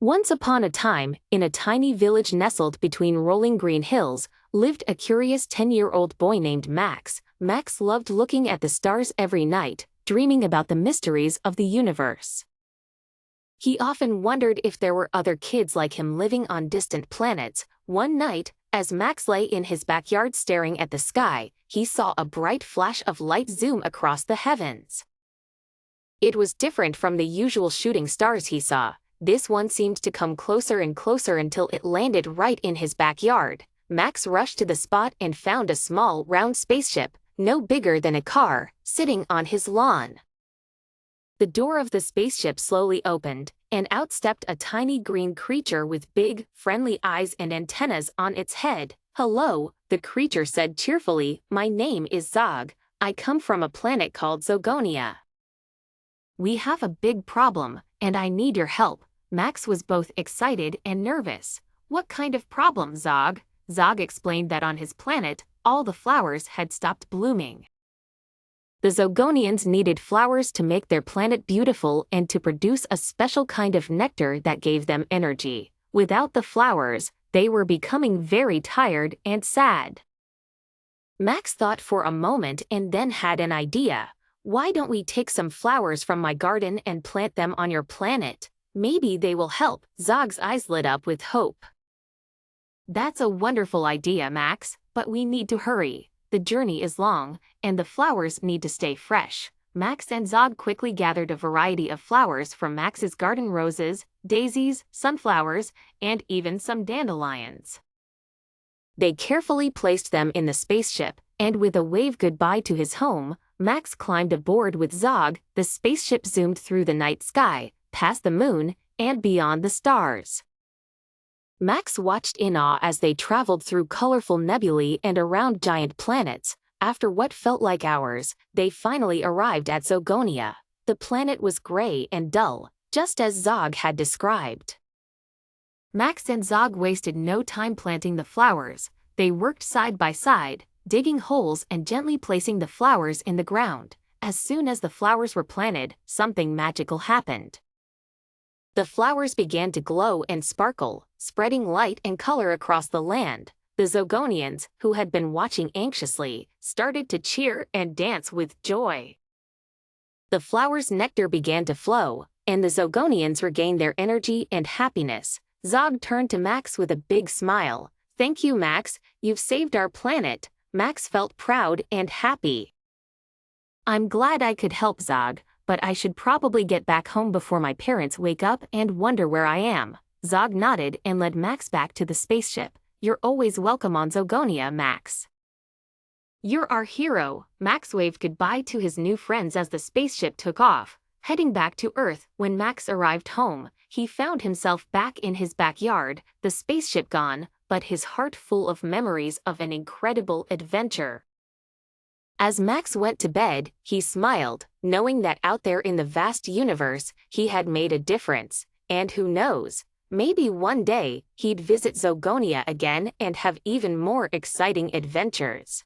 Once upon a time, in a tiny village nestled between rolling green hills, lived a curious 10-year-old boy named Max. Max loved looking at the stars every night, dreaming about the mysteries of the universe. He often wondered if there were other kids like him living on distant planets. One night, as Max lay in his backyard staring at the sky, he saw a bright flash of light zoom across the heavens. It was different from the usual shooting stars he saw. This one seemed to come closer and closer until it landed right in his backyard. Max rushed to the spot and found a small, round spaceship, no bigger than a car, sitting on his lawn. The door of the spaceship slowly opened, and out stepped a tiny green creature with big, friendly eyes and antennas on its head. "Hello," the creature said cheerfully, "my name is Zog. I come from a planet called Zoogonia. We have a big problem, and I need your help." Max was both excited and nervous. "What kind of problem, Zog?" Zog explained that on his planet, all the flowers had stopped blooming. The Zoogonians needed flowers to make their planet beautiful and to produce a special kind of nectar that gave them energy. Without the flowers, they were becoming very tired and sad. Max thought for a moment and then had an idea. "Why don't we take some flowers from my garden and plant them on your planet? Maybe they will help." Zog's eyes lit up with hope. "That's a wonderful idea, Max, but we need to hurry. The journey is long, and the flowers need to stay fresh." Max and Zog quickly gathered a variety of flowers from Max's garden: roses, daisies, sunflowers, and even some dandelions. They carefully placed them in the spaceship, and with a wave goodbye to his home, Max climbed aboard with Zog. The spaceship zoomed through the night sky, past the moon, and beyond the stars. Max watched in awe as they traveled through colorful nebulae and around giant planets. After what felt like hours, they finally arrived at Zoogonia. The planet was gray and dull, just as Zog had described. Max and Zog wasted no time planting the flowers. They worked side by side, digging holes and gently placing the flowers in the ground. As soon as the flowers were planted, something magical happened. The flowers began to glow and sparkle, spreading light and color across the land. The Zoogonians, who had been watching anxiously, started to cheer and dance with joy. The flowers' nectar began to flow, and the Zoogonians regained their energy and happiness. Zog turned to Max with a big smile. "Thank you, Max, you've saved our planet." Max felt proud and happy. "I'm glad I could help, Zog, but I should probably get back home before my parents wake up and wonder where I am." Zog nodded and led Max back to the spaceship. "You're always welcome on Zoogonia, Max." "You're our hero." Max waved goodbye to his new friends as the spaceship took off, heading back to Earth. When Max arrived home, he found himself back in his backyard, the spaceship gone, but his heart full of memories of an incredible adventure. As Max went to bed, he smiled, knowing that out there in the vast universe, he had made a difference. And who knows, maybe one day, he'd visit Zoogonia again and have even more exciting adventures.